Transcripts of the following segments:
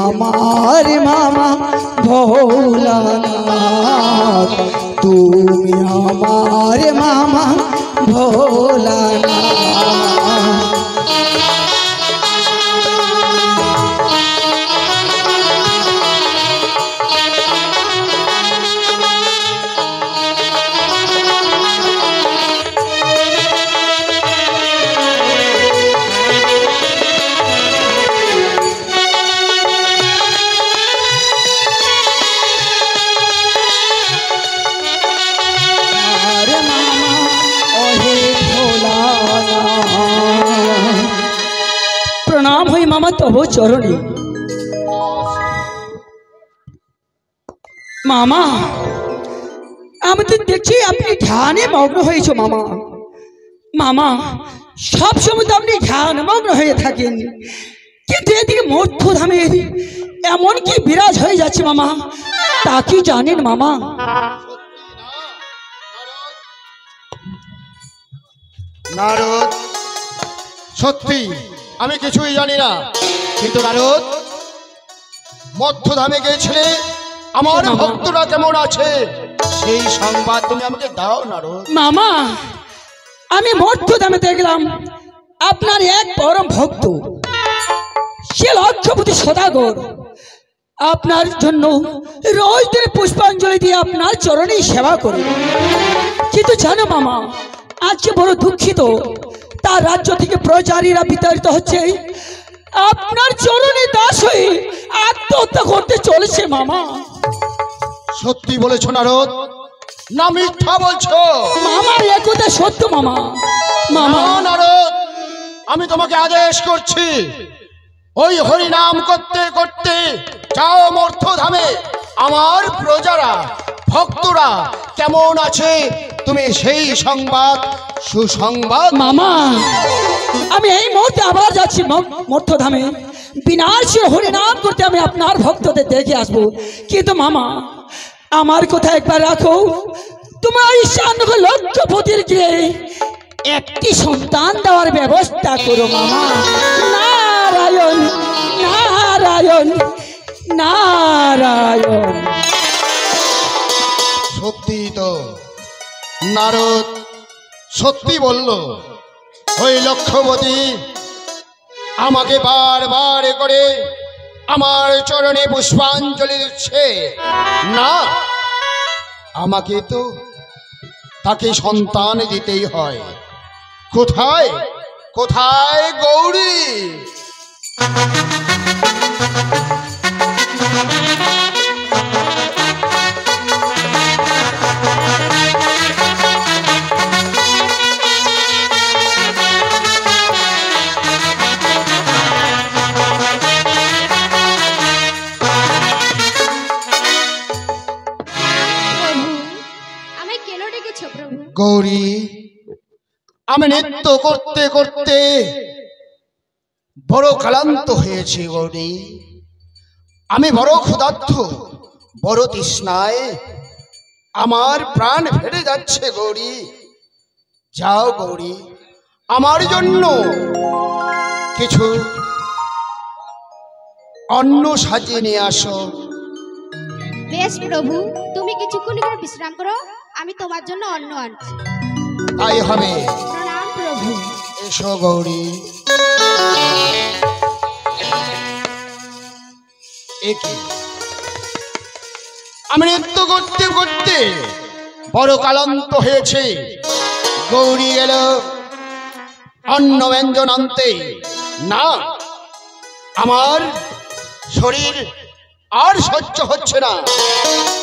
আমার মামা ভোলানাথ, তুমি আমার মামা ভোলানাথ। प्रणाम हुई मामा तब चरणे। मामा আমি তো দেখছি আপনি ধ্যানে মগ্ন হয়েছো মামা। মামা সব সময় তো আপনি ধ্যান মগ্ন হয়ে থাকেন, কিন্তু এদিকে মধ্যধামে এমন কি বিরাজ হয়ে যাচ্ছে মামা, তা কি জানেন মামা? নারদ, সত্যি আমি কিছুই জানি না, কিন্তু নারদ মধ্যধামে গিয়েছিলে, আমার ভক্তরা কেমন আছে সেই সংবাদ তুমি আমাকে দাও নারদ। মামা আমি মধ্যধামে দেখলাম আপনার এক পরম ভক্ত, সে লক্ষ্যপতি সদাগর আপনার জন্য রোজ দিন পুষ্পাঞ্জলি দিয়ে আপনার চরণেই সেবা করে। কিন্তু জানো মামা, আজকে বড় দুঃখিত, তার রাজ্য থেকে প্রজারীরা বিতাড়িত হচ্ছে, আপনার চরণে দাস হয়ে আত্মহত্যা করতে চলেছে মামা। সত্যি বলেছো নারদ না মিথ্যা বলছো? মামা এ কথা সত্য মামা। মামা নারদ, আমি তোমাকে আদেশ করছি, ওই হরিনাম করতে করতে যাও মধ্যধামে, আমার প্রজারা ভক্তরা কেমন আছে তুমি সেই সংবাদ সুসংবাদ। মামা আমি এই মুহূর্তে আবার যাচ্ছি মধ্যধামে, বিনাশী হরিনাম করতে আমি আপনার ভক্তদের দেখে আসবো। কিন্তু মামা আমার কথা একবার রাখো, তোমার ঈশান লক্ষ্যপতির গিয়ে একটি সন্তান দেওয়ার ব্যবস্থা করো মামা। নারায়ণ নারায়ণ নারায়ণ। সত্যি তো নারদ সত্যি বলল, ওই লক্ষ্যপতি আমাকে বারবার করে আমার চরণে পুষ্পাঞ্জলি দিচ্ছে না, আমাকে তো তাকে সন্তান দিতেই হয়। কোথায় কোথায় গৌরী? গৌরী, আমি নৃত্য করতে করতে বড় ক্লান্ত হয়েছি গৌরী, আমি বড় ক্ষুধার্ত, বড় তৃষ্ণায় আমার প্রাণ ফেলে যাচ্ছে গৌরী। যাও গৌরী, আমার জন্য কিছু অন্ন সাজিয়ে নিয়ে আসো। বেশ প্রভু, তুমি কিছুক্ষণ এখানে বিশ্রাম করো, আমি তোমার জন্য অন্ন আনছি। তাই হবে। প্রণাম প্রভু। এসো গৌরী। আমি নৃত্য করতে করতে বড় ক্লান্ত হয়েছে, গৌরী গেল অন্ন ব্যঞ্জন আনতে, না আমার শরীর আর সহ্য হচ্ছে না,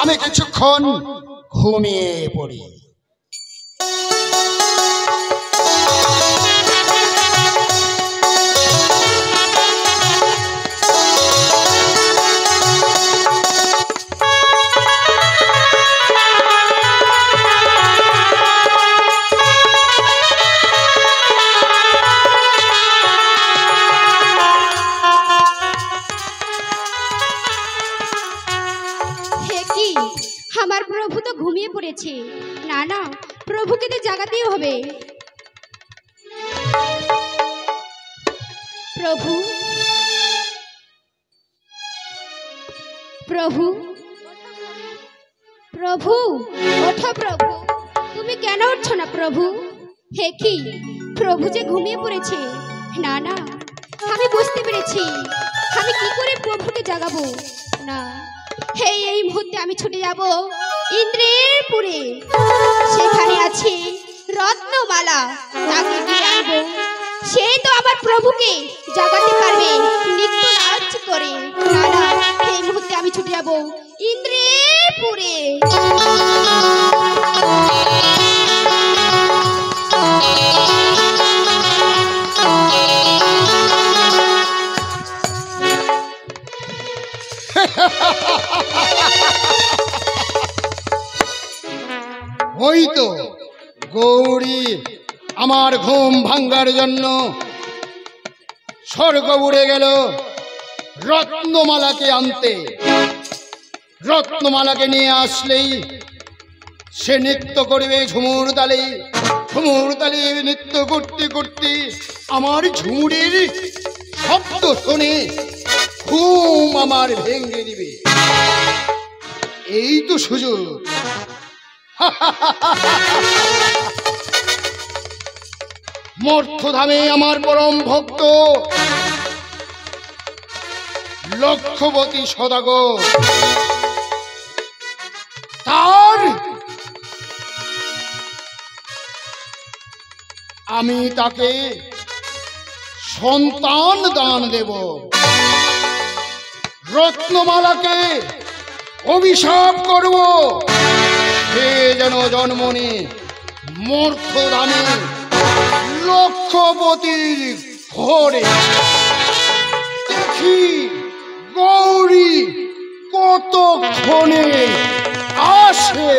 আমি কিছুক্ষণ ঘুমিয়ে পড়ি। আমার প্রভু তো ঘুমিয়ে পড়েছে। না না, প্রভুকে তো জাগাতেই হবে। প্রভু প্রভু প্রভু ওঠো প্রভু, তুমি কেন উঠছো না প্রভু? হে কি, প্রভু যে ঘুমিয়ে পড়েছে। না না, আমি বুঝতে পেরেছি আমি কি করে প্রভুকে জাগাবো। না, এই মুহূর্তে আমি ছুটে যাব ইন্দ্রের পুরে। সেখানে আছে রত্নমালা, তাকে গিয়ে আনবো। সেই তো আমার প্রভুকে জাগাতে পারবে নৃত্য নাচ করে। না না, এই মুহূর্তে আমি ছুটে যাব ইন্দ্রের পুরে। ওই তো গৌরী আমার ঘুম ভাঙ্গার জন্য স্বর্গ উড়ে গেল রত্নমালাকে আনতে। রত্নমালাকে নিয়ে আসলেই সে নৃত্য করবে ঝুমুর তালে। ঝুমুর তালে নৃত্য করতে করতে আমার ঝুমুরের শব্দ শুনে ঘুম আমার ভেঙে দিবে। এই তো সুযোগ। মর্থধামে আমার পরম ভক্ত লক্ষ্যবতী সদাগর, তার আমি তাকে সন্তান দান দেব। রত্নমালাকে অভিশাপ করব, সে যেন জন্ম নিয়ে মর্থধামে লক্ষ্যবতীর ঘরে। দেখি গৌরী কতক্ষণে আসে।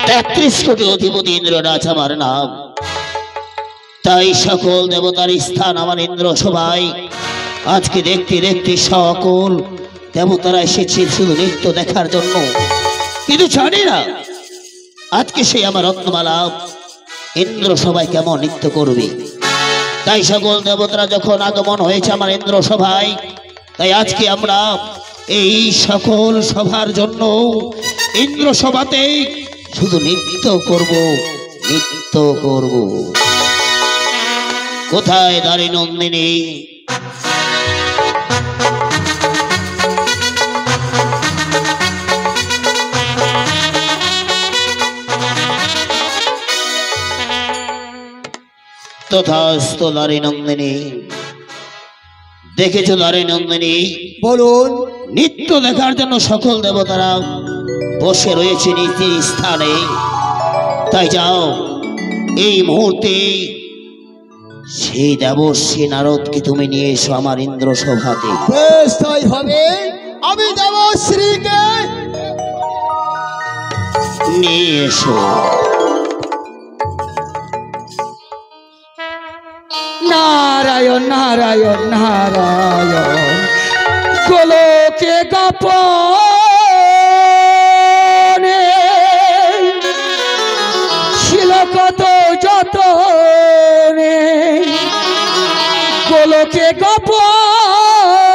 তেত্রিশ কোটি অধিপতি ইন্দ্ররাজ আমার নাম, তাই সকল দেবতার স্থান আমার ইন্দ্র সভায়। আজকে দেখতে দেখতে সকল দেবতারা এসেছে শুধু নৃত্য দেখার জন্য, কিন্তু জানি না আজকে সেই আমার রত্নমালা ইন্দ্র সভায় কেমন নৃত্য করবে। তাই সকল দেবতারা যখন আগমন হয়েছে আমার ইন্দ্র সভায়, তাই আজকে আমরা এই সকল সভার জন্য ইন্দ্র সভাতে শুধু নৃত্য করব, নৃত্য করব। কোথায় দাঁড়ি নন্দিনী? তথাস্থ দাঁড়ি নন্দিনী। দেখেছো দাঁড়ি নন্দিনী? বলুন। নৃত্য দেখার জন্য সকল দেবতারা বসে রয়েছে নীতির স্থানে। তাই যাও এই মুহূর্তে সেই দেবশ্রী নারদকে তুমি নিয়ে এসো আমার ইন্দ্র সভাতে। বেশ, তাই হবে। আমি দেবশ্রীকে নিয়ে এসো। নারায়ণ নারায়ণ নারায়ণ, গোলকে গোপনে ছিল কত যতনে। গোলকে গোপনে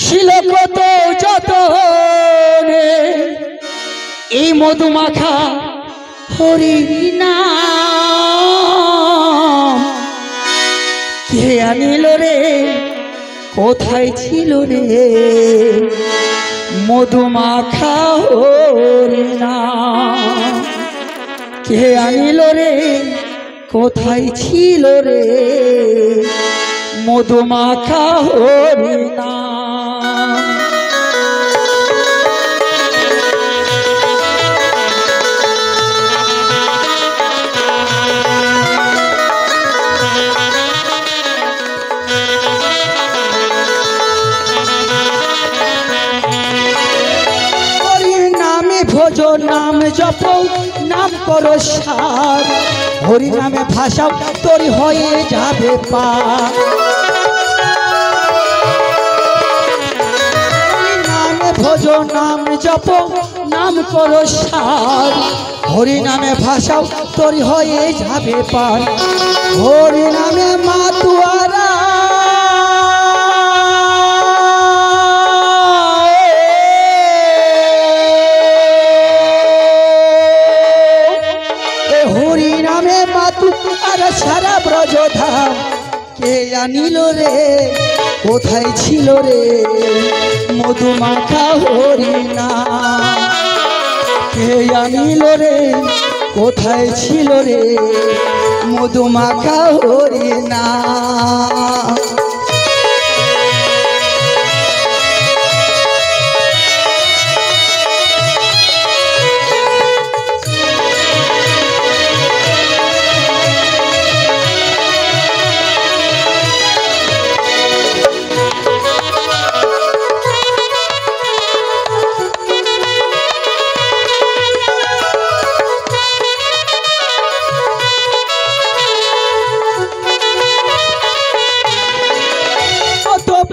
ছিল কত যতনে। এই মধুমাখা হরির নাম কে আনিল রে, কোথায় ছিল রে? মধুমাখা হরির নাম কে আনিল রে, কোথায় ছিল রে? মধুমাখা হরির নাম। ভজো নাম জপ নাম করো সার, হরি নামে ভাষাও তোরি হয়ে যাবে পার। হরি নামে ভজো নাম জপ নাম করো সার, হরি নামে ভাষাও তোরি হয়ে যাবে পার। হরি নামে মাতুয়ারা হরি নামে মাতু আর সারা ব্রজধাম কে আনিল রে, কোথায় ছিল রে মধুমাখা হরি নাম। কে আনিল রে, কোথায় ছিল রে মধুমাখা হরি নাম।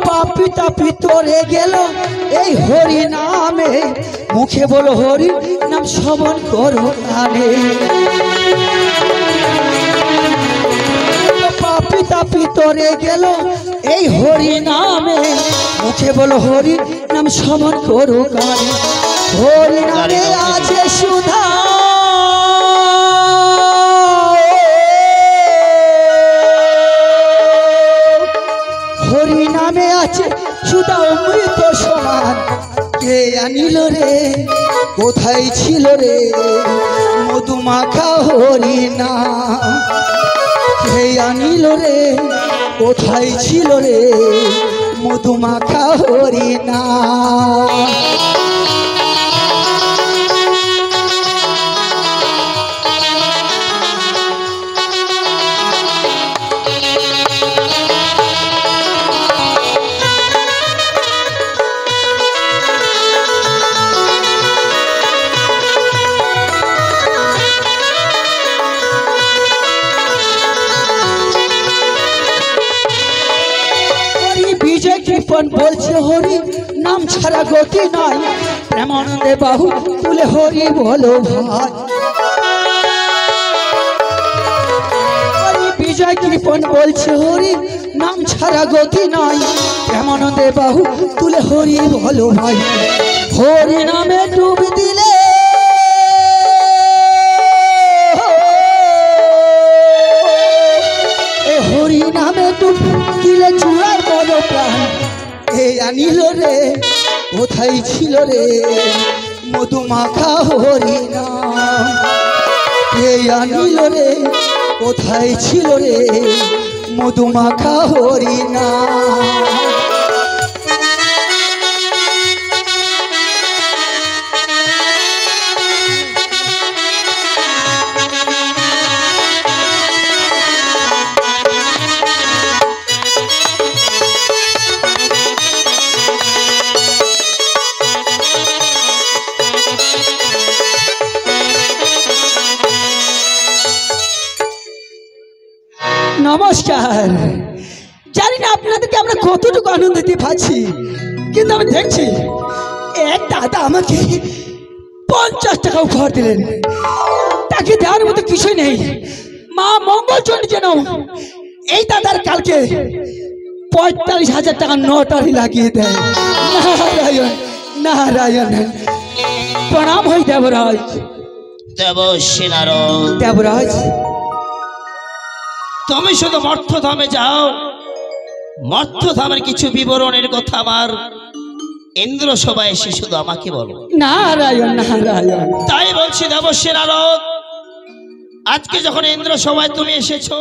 পাপি তাপি তোরে গেল এই হরি নামে, মুখে বলো হরি নাম শ্রবণ করো কানে। পাপি তাপি তোরে গেল এই হরি নামে, মুখে বলো হরি নাম শ্রবণ করো কানে। হরি নামে আছে সুধা, হরি নামে আছে সুধা অমৃত সমান। কে আনিল রে, কোথায় ছিল রে মধুমাখা হরি নাম। কে আনিল রে, কোথায় ছিল রে মধুমাখা হরি নাম। বিজয় কৃপন বলছে হরি নাম ছাড়া গতি নাই, প্রেমানন্দে বাহু তুলে হরি বলো ভাই। বিজয় কৃপন বলছে হরি নাম ছাড়া গতি নাই, প্রেমানন্দে বাহু তুলে হরি বলো ভাই। হরি নামে ডুব দিলে হরি নামে ডুব দিলে চূড়ার বড় প্রাণ। এ আনিল রে, কোথায় ছিল রে মধুমাখা হরি নাম। এ আনিল রে, কোথায় ছিল রে মধুমাখা হরি নাম। নমস্কার। জানি না আপনাদেরকে আমরা কতটুকু আনন্দ দিতে পারছি, কিন্তু আমি দেখছি এক দাদা আমাকে 50 টাকা উপহার দিলেন। তাকে দেওয়ার মতো কিছুই নেই। মা মঙ্গলচণ্ডী যেন এই দাদার কালকে 45,000 টাকা নটারি লাগিয়ে দেয়। নারায়ণ নারায়ণ। প্রণাম হই দেবরাজ। দেবশ্রী নারদ, দেবরাজ তুমি শুধু মর্ত্যধামে যাও, মর্ত্যধামের কিছু বিবরণের কথা আমার ইন্দ্র সভায় এসে শুধু আমাকে বলো। নারায়ণ নারায়ণ। তাই বলছি দেবশ্রী নারদ, আজকে যখন ইন্দ্র সভায় তুমি এসেছো,